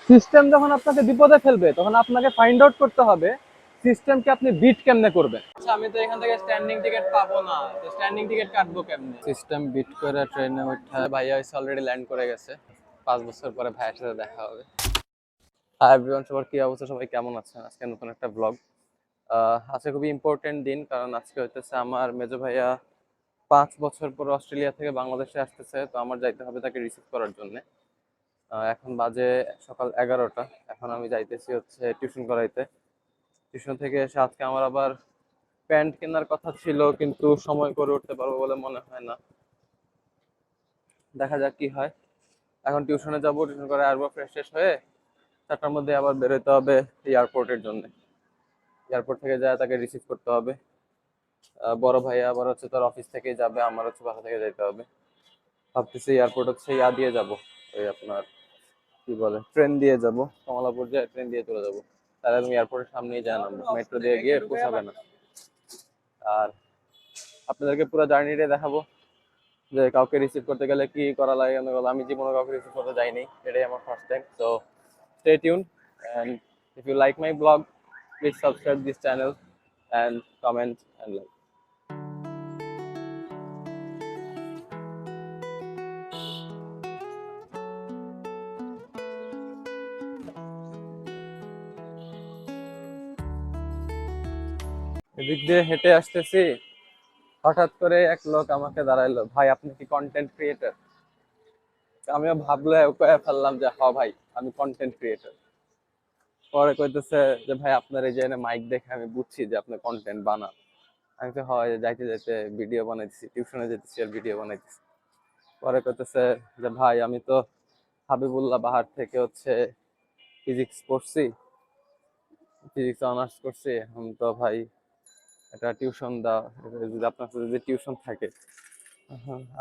System যখন আপনাকে বিপদে ফেলবে তখন আপনাকে ফাইন্ড আউট করতে হবে সিস্টেমকে আপনি বিট কেমনে করবেন। আচ্ছা, আমি তো এখান থেকে স্ট্যান্ডিং টিকিট পাবো না, তো স্ট্যান্ডিং টিকিট কাটবো কেমনে? সিস্টেম বিট করে ট্রেনে উঠে ভাইয়া এসে অলরেডি ল্যান্ড করে গেছে। 5 বছর পরে ভাইয়ের সাথে দেখা হবে। হাই এভরিওয়ান, সবার কি অবস্থা, সবাই কেমন আছেন? আজকে নতুন একটা ব্লগ। আজকে খুবই ইম্পর্টেন্ট দিন, কারণ আজকে হইতেছে আমার মেজো ভাইয়া 5 বছর পর অস্ট্রেলিয়া থেকে বাংলাদেশে আসতেছে, তো আমার যাইতে হবে তাকে রিসিভ করার জন্য। এখন বাজে সকাল 11টা। এখন আমি যাইতেছি হচ্ছে টিউশন করাইতে। টিউশন থেকে এসে আজকে আমার আবার প্যান্ট কেনার কথা ছিল, কিন্তু সময় করে উঠতে পারবো বলে মনে হয় না। দেখা যাক কি হয়। এখন টিউশনে যাবো, টিউশন করে আসবো ফ্রেশ ট্রেশ হয়ে 4টার মধ্যে আবার বেরোতে হবে এয়ারপোর্টের জন্য। এয়ারপোর্ট থেকে যায় তাকে রিসিভ করতে হবে। বড় ভাইয়া আবার হচ্ছে তার অফিস থেকেই যাবে, আমার হচ্ছে বাসা থেকে যেতে হবে। ভাবতেছি এয়ারপোর্ট হচ্ছে দিয়ে যাব, ওই আপনার কি বলে ট্রেন দিয়ে যাব, কমলাপুর যায় ট্রেন দিয়ে চলে যাব। তাহলে তুমি এয়ারপোর্টের সামনেই যায় নামবো, মেট্রো দিয়ে গিয়ে পৌঁছাবে না। আর আপনাদেরকে পুরো জার্নিটা দেখাবো, যে কাউকে রিসিভ করতে গেলে কি করা লাগে না বলো। আমি জীবনে কাউকে রিসিভ করতে যাইনি, এটাই আমার ফার্স্ট টাইম। তো stay tune, and if you like my blog, please subscribe this channel and comment and like. এদিক দিয়ে হেঁটে আসতেছি, হঠাৎ করে এক লোক আমাকে দাঁড়াইলো, ভাই আপনি কি কন্টেন্ট ক্রিয়েটর? আমিও ভাবলে কয়ে ফেললাম যে হ্যাঁ ভাই, আমি কন্টেন্ট ক্রিয়েটর। পরে কইতেছে যে ভাই আপনার এই যে মাইক দেখে আমি বুঝছি যে আপনি কন্টেন্ট বানান। আমি তো হয় যাইতে যাইতে ভিডিও বানাইতেছি, টিউশনে যেতেছি আর ভিডিও বানাইতেছি। পরে কইতেছে যে ভাই আমি তো হাবিবুল্লাহ বাহার থেকে হচ্ছে ফিজিক্স পড়ছি, ফিজিক্স অনার্স করছি। এখন তো ভাই এটা টিউশন দাও, যদি আপনার কাছে যদি টিউশন থাকে।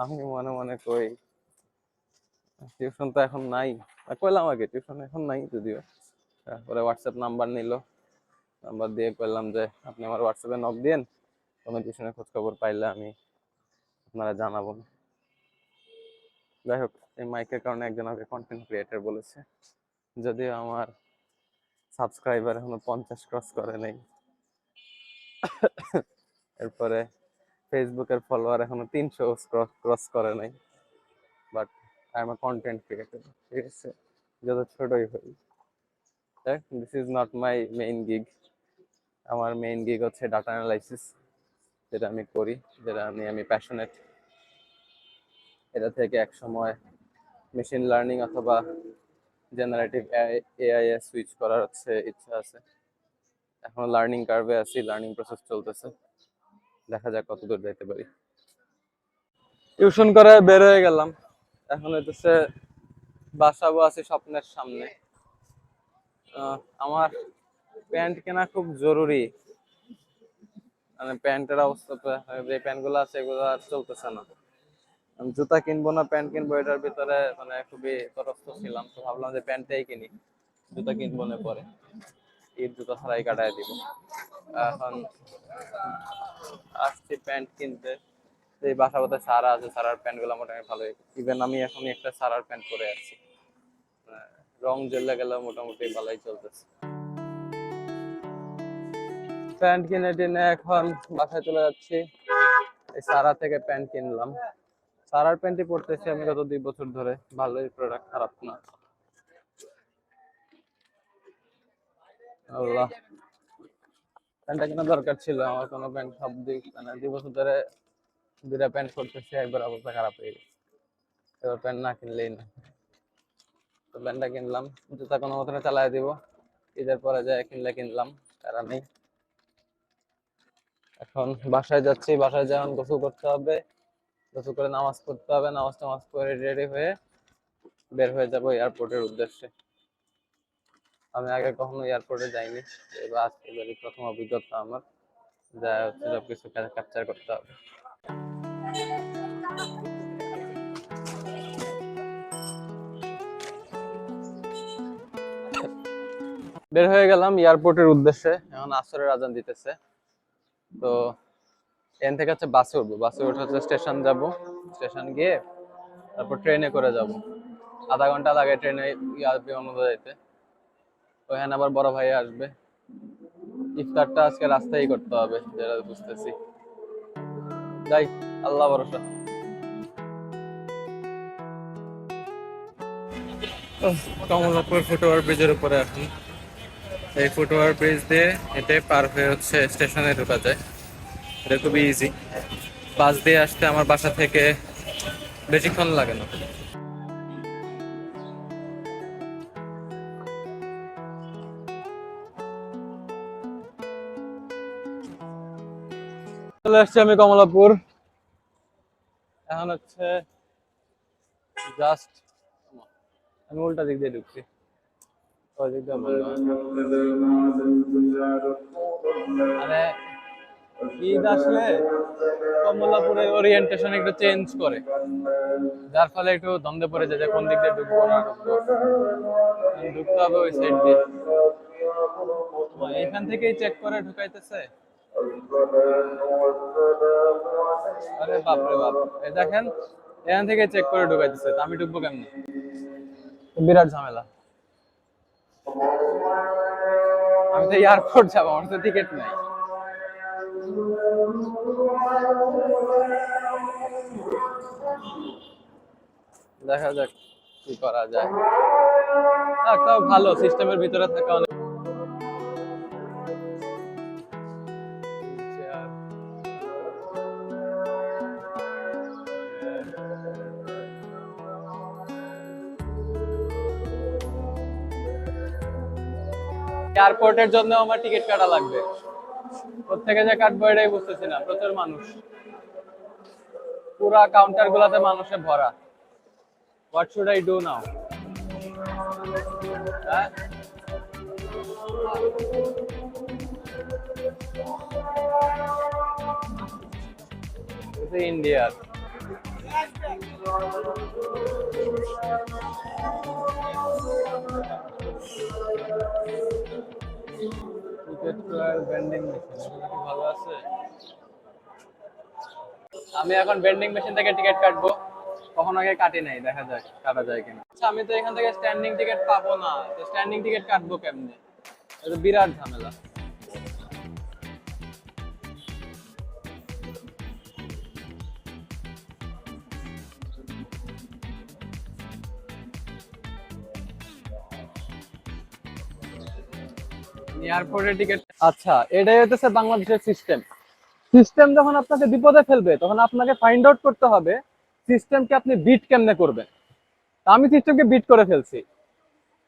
আমি মনে মনে কই টিউশন তো এখন নাই। কইলাম আগে টিউশন এখন নাই যদিও। তারপরে হোয়াটসঅ্যাপ নাম্বার নিল, নাম্বার দিয়ে কইলাম যে আপনি আমার হোয়াটসঅ্যাপে নক দিন, কোনো টিউশনের খোঁজ খবর পাইলে আমি আপনারা জানাবো। যাই হোক, এই মাইকের কারণে একজন আমাকে কন্টেন্ট ক্রিয়েটর বলেছে, যদিও আমার সাবস্ক্রাইবার এখনো 50 ক্রস করে নাই। এরপরে ফেসবুকের ফলোয়ার এখনো 300 ক্রস করে নাই। But I am a content creator, ঠিক আছে, যত ছোটই হই। দেখ, this is not my main gig. আমার মেইন গিগ হচ্ছে ডাটা অ্যানালাইসিস, যেটা আমি করি, যেটা নিয়ে আমি প্যাশনেট। এটা থেকে এক সময় মেশিন লার্নিং অথবা জেনারেটিভ এআই এ সুইচ করার হচ্ছে ইচ্ছা আছে। এখন লার্নিং কার্ভে আছি, লার্নিং প্রসেস চলতেছে, দেখা যাক কত দূর যাইতে পারি। টিউশন করে বের হয়ে গেলাম, এখন হইতেছে বাসাবো আছি স্বপ্নের সামনে। আমার প্যান্ট কেনা খুব জরুরি, মানে প্যান্টের অবস্থা যে প্যান্ট গুলো আছে এগুলো আর চলতেছে না। আমি জুতা কিনবো না প্যান্ট কিনবো, এটার ভিতরে মানে খুবই তটস্থ ছিলাম। তো ভাবলাম যে প্যান্টটাই কিনি, জুতা কিনবো না পরে, ঈদ জুতা ছাড়াই কাটাই দিব। এখন আসছি প্যান্ট কিনতে। এই বাসাবোতে সারা আছে, সারার প্যান্ট গুলো মোটামুটি ভালোই। ইভেন আমি এখন একটা সারার প্যান্ট পরে আছি, রং জ্বলে গেলেও মোটামুটি ভালোই চলতেছে। প্যান্ট কিনে টিনে এখন বাসায় চলে যাচ্ছি। এই সারা থেকে প্যান্ট কিনলাম, সারার প্যান্টই পরতেছি আমি গত 2 বছর ধরে, ভালোই প্রোডাক্ট, খারাপ না। আল্লাহ, প্যান্টটা কেনা দরকার ছিল আমার, কোনো প্যান্ট সব দিক মানে 2 বছর ধরে 2টা প্যান্ট পরতেছি, একবার অবস্থা খারাপ হয়ে গেছে। এবার প্যান্ট না কিনলেই না। তো প্যান্টটা কিনলাম, জুতা কোনো মতনে চালাই দিব, ঈদের পরে যায় কিনলে কিনলাম, তারা নেই। এখন বাসায় যাচ্ছি, বাসায় যখন গোসল করতে হবে, গোসল করে নামাজ পড়তে হবে, নামাজ টামাজ পড়ে রেডি হয়ে বের হয়ে যাবো এয়ারপোর্টের উদ্দেশ্যে। আমি আগে কখনো এয়ারপোর্টে যাইনি, এবার আজকে এবারই প্রথম অভিজ্ঞতা আমার, যা হচ্ছে সবকিছু ক্যাপচার করতে হবে। বের হয়ে গেলাম এয়ারপোর্টের উদ্দেশ্যে, এখন আসরের আজান দিতেছে। তো এখান থেকে হচ্ছে বাসে উঠবো, বাসে উঠে হচ্ছে স্টেশন যাব, স্টেশন গিয়ে তারপর ট্রেনে করে যাব। আধা ঘন্টা লাগে ট্রেনে বিমানবন্দর যাইতে। ওখানে আবার বড় ভাই আসবে। ইফতারটা আজকে রাস্তায় করতে হবে যেটা বুঝতেছি। যাই, আল্লাহ ভরসা। কমলাপুর ফুটওভার ব্রিজের উপরে এখন। এই ফুটওভার ব্রিজ দিয়ে হেঁটে পার হয়ে হচ্ছে স্টেশনে ঢোকা যায়। এটা খুবই ইজি। বাস দিয়ে আসতে আমার বাসা থেকে বেশিক্ষণ লাগে না। চলে আসছি আমি কমলাপুর। এখন হচ্ছে জাস্ট আমি উল্টা দিক দিয়ে ঢুকছি, ওই দিক দিয়ে বন্ধ। আরে ঈদ আসলে কমলাপুরের ওরিয়েন্টেশন একটু চেঞ্জ করে, যার ফলে একটু দ্বন্দ্বে পড়ে যায় যে কোন দিক দিয়ে ঢুকবো না ঢুকবো। ঢুকতে হবে ওই সাইড দিয়ে। এখান থেকেই চেক করে ঢুকাইতেছে। আরে বাপরে বাপ, এই দেখেন এখান থেকে চেক করে ঢুকাইতেছে, তো আমি ঢুকবো কেমনি? বিরাট ঝামেলা। আমি তো এয়ারপোর্ট যাবো, আমার তো টিকিট নাই। দেখা যাক কি করা যায়। তাও ভালো, সিস্টেমের ভিতরে থাকা অনেক। এয়ারপোর্টের জন্য আমার টিকিট কাটা লাগবে, কোথেকে যে কাটবো এটাই বুঝতেছি না। প্রচুর মানুষ, পুরা কাউন্টার গুলাতে মানুষে ভরা। What should I do now? হ্যাঁ, ইন্ডিয়ার টিকিট ভেন্ডিং মেশিন ভালো আছে। আমি এখন ভেন্ডিং মেশিন থেকে টিকিট কাটবো, কখন আগে কাটি নাই, দেখা যাক কাটা যায় কিনা। আচ্ছা, আমি তো এখান থেকে স্ট্যান্ডিং টিকিট পাবো না, তো স্ট্যান্ডিং টিকিট কাটবো কেমনে? এটা বিরাট ঝামেলা। এয়ারপোর্টের টিকিট, আচ্ছা এটাই হচ্ছে বাংলাদেশের সিস্টেম। সিস্টেম যখন আপনাকে বিপদে ফেলবে তখন আপনাকে ফাইন্ড আউট করতে হবে সিস্টেমকে আপনি বিট কেমনে করবেন। তা আমি সিস্টেমকে বিট করে ফেলছি।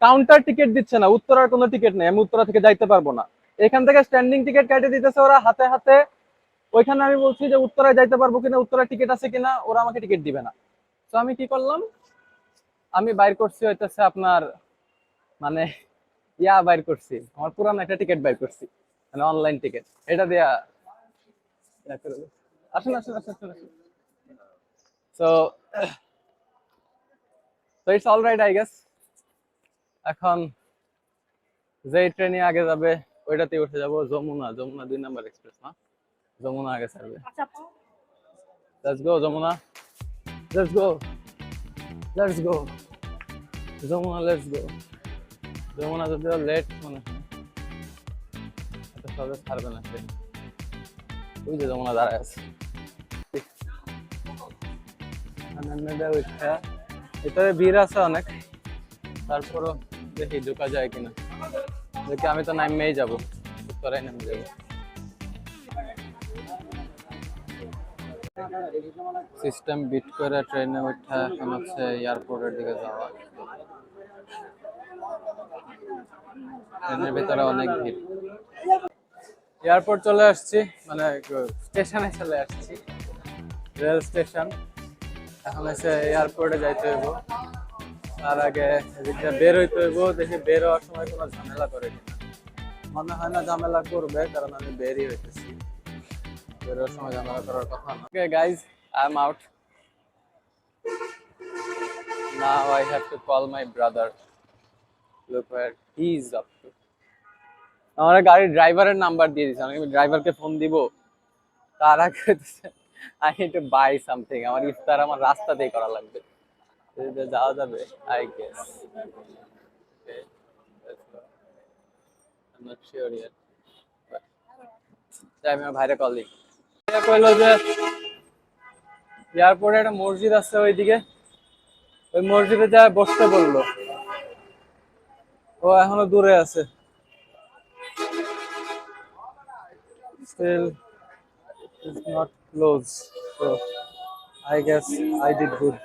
কাউন্টার টিকিট দিচ্ছে না, উত্তরার কোনো টিকিট নেই, আমি উত্তরা থেকে যাইতে পারবো না। এখান থেকে স্ট্যান্ডিং টিকিট কাটে দিতেছে ওরা হাতে হাতে। ওইখানে আমি বলছি যে উত্তরায় যাইতে পারবো কিনা, উত্তরার টিকিট আছে কিনা, ওরা আমাকে টিকিট দিবে না। তো আমি কি করলাম, আমি বাইর করছি হইতেছে আপনার মানে বাইর করছি, আমার পুরানো একটা টিকিট বাইর করছি, মানে অনলাইন টিকিট। এটা দিয়া আসুন আসুন আসুন আসুন আসুন। সো তো it's all right I guess. এখন যেই ট্রেনে আগে যাবে ওইটাতে উঠে যাবো। যমুনা, যমুনা 2 নম্বর এক্সপ্রেস না, যমুনা আগে ছাড়বে। Let's go Jamuna, let's go, let's go Jamuna, let's go Jamuna. যদিও লেট মনে হয়, এত সহজে ছাড়বে না সে। ওই যে যমুনা দাঁড়ায় আছে। ভিতরে ভিড় আছে অনেক, তারপরও দেখি ঢোকা যায় কিনা। দেখি, আমি তো নামেই যাবো, উত্তরায় নেমে যাবো। সিস্টেম বিট করে ট্রেনে ওঠা, এখন হচ্ছে এয়ারপোর্টের দিকে যাওয়া। ট্রেনের ভিতরে অনেক ভিড়। এয়ারপোর্ট চলে আসছি, মানে স্টেশনে চলে আসছি, রেল স্টেশন। এখন এসে এয়ারপোর্টে যাইতে হইব, তার আগে এদিকটা বের হইতে হইব। দেখি বের হওয়ার সময় কোনো ঝামেলা করে কিনা। মনে হয় না ঝামেলা করবে, কারণ আমি বেরই হইতেছি। বের হওয়ার সময় ঝামেলা করার কথা না। Okay guys, I am out. Now I have to call my brother. Look where he is up to. আমার গাড়ির ড্রাইভারের নাম্বার দিয়ে দিছে, আমি ড্রাইভারকে ফোন দিব। তার আগে I need to buy something. আমার ইফতার আমার রাস্তাতেই করা লাগবে, যাওয়া যাবে আই গেস। শিওর ইয়ার। তাই আমি আমার ভাইরে কল দিই। কইলো যে এয়ারপোর্টে একটা মসজিদ আছে ওইদিকে, ওই মসজিদে যায় বসতে বললো। ও এখনো দূরে আছে। Still is not close. So I guess I did good.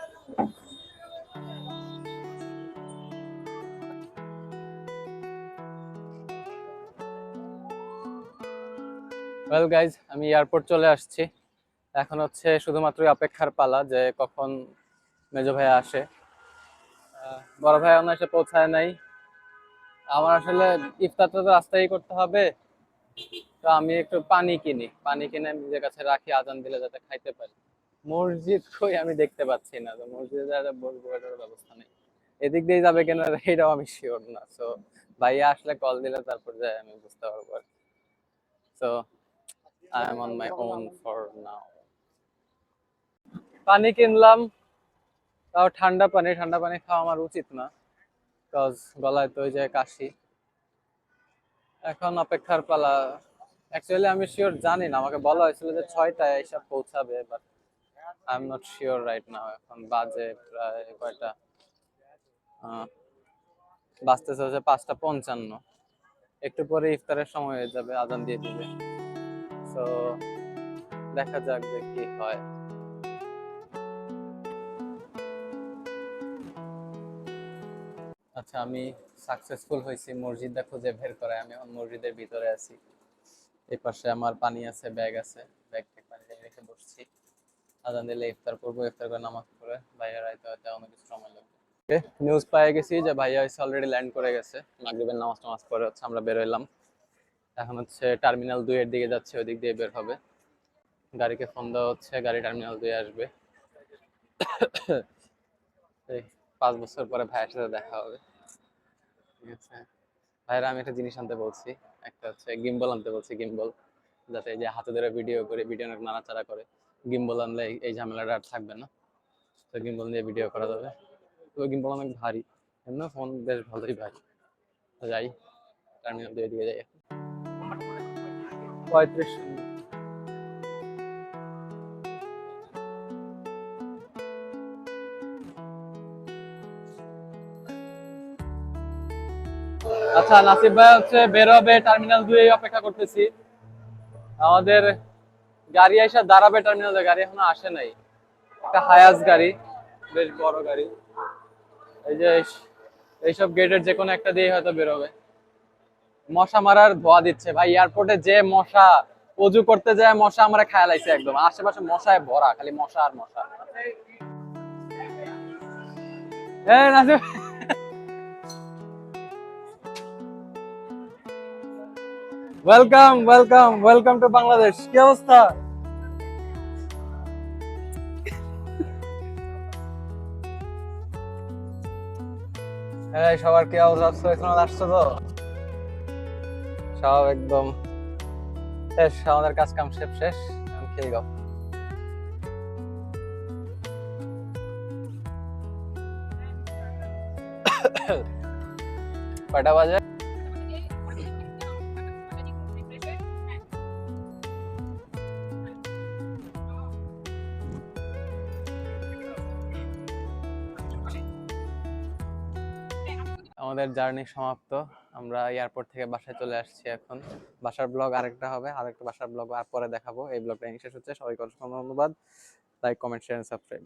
Well guys, আমি এয়ারপোর্ট চলে আসছি। এখন হচ্ছে শুধুমাত্র অপেক্ষার পালা যে কখন মেজো ভাইয়া আসে। বড় ভাই এখনো এসে পৌঁছায় নাই। আমার আসলে ইফতারটা তো রাস্তায় করতে হবে, তো আমি একটু পানি কিনি, পানি কিনে আমি নিজের কাছে রাখি আজান দিলে যাতে খাইতে পারি। মসজিদ কই আমি দেখতে পাচ্ছি না, তো মসজিদে যারা বলবো এটার ব্যবস্থা নেই। এদিক দিয়ে যাবে কিনা এটাও আমি শিওর না। সো ভাইয়া আসলে কল দিলে তারপর যাই আমি বুঝতে পারবো। So I am on my own for now. পানি কিনলাম, তাও ঠান্ডা পানি। ঠান্ডা পানি খাওয়া আমার উচিত না, বিকজ গলায় তো ওই যে কাশি। এখন অপেক্ষার পালা। অ্যাকচুয়ালি আমি শিওর জানি না, আমাকে বলা হয়েছিল যে 6টায় এসব পৌঁছাবে, but I am not sure right now. এখন বাজে প্রায় কয়টা, বাজতেছে হচ্ছে 5টা 55। একটু পরে ইফতারের সময় হয়ে যাবে, আজান দিয়ে দিবে। সো দেখা যাক যে কি হয়। আচ্ছা, আমি সাকসেসফুল হয়েছি মসজিদটা খুঁজে বের করে। আমি এখন মসজিদের ভিতরে আছি। এই পাশে আমার পানি আছে, ব্যাগ আছে, ব্যাগ থেকে পানি রেখে বসছি। আজান দিলে ইফতার করবো, ইফতার করে নামাজ পড়ে ভাইয়া রাইতে হয়তো অনেক কিছু সময় লাগবে। নিউজ পেয়ে গেছি যে ভাইয়া হচ্ছে অলরেডি ল্যান্ড করে গেছে। মাগরিবের নামাজ টামাজ পরে হচ্ছে আমরা বের হইলাম। এখন হচ্ছে টার্মিনাল 2 এর দিকে যাচ্ছে, ওই দিক দিয়ে বের হবে। গাড়িকে ফোন দেওয়া হচ্ছে, গাড়ি টার্মিনাল 2 আসবে। এই 5 বছর পরে ভাইয়ের সাথে দেখা হবে। ঠিক আছে ভাইরা, আমি একটা জিনিস আনতে বলছি। একটা হচ্ছে গিম্বল আনতে বলছি, গিম্বল, যাতে এই যে হাতে ধরে ভিডিও করে, ভিডিও অনেক নাড়াচাড়া করে। গিম্বল আনলে এই ঝামেলাটা আর থাকবে না। তো গিম্বল দিয়ে ভিডিও করা যাবে। তো গিম্বল অনেক ভারী, এমনি ফোন বেশ ভালোই ভারী। তো যাই, টার্মিনাল 2 দিকে যাই। 35। আচ্ছা, নাসিব ভাই হচ্ছে বের হবে, টার্মিনাল 2 অপেক্ষা করতেছি। আমাদের গাড়ি এসে দাঁড়াবে টার্মিনালে, গাড়ি এখনো আসে নাই। একটা হায়াস গাড়ি, বেশ বড় গাড়ি। এই যে এইসব গেটের যে কোনো একটা দিয়ে হয়তো বেরোবে। মশা মারার ধোয়া দিচ্ছে ভাই, এয়ারপোর্টে যে মশা। অজু করতে যায় মশা আমরা খায়া লাইছে একদম, আশেপাশে মশায় ভরা, খালি মশা আর মশা। এই Nasib, welcome welcome welcome to Bangladesh. কি অবস্থা? এই সবার কি অবস্থা? এখন আসছো তো? সব একদম শেষ, আমাদের কাজ কাম শেষ শেষ। এখন খেয়ে গাও। কয়টা বাজে? আমাদের জার্নি সমাপ্ত। আমরা এয়ারপোর্ট থেকে বাসায় চলে আসছি এখন। বাসার ব্লগ আরেকটা হবে, আরেকটা বাসার ব্লগ আর পরে দেখাবো। এই ব্লগটা শেষ হচ্ছে। সবাইকে অসংখ্য ধন্যবাদ। Like, comment, share, subscribe.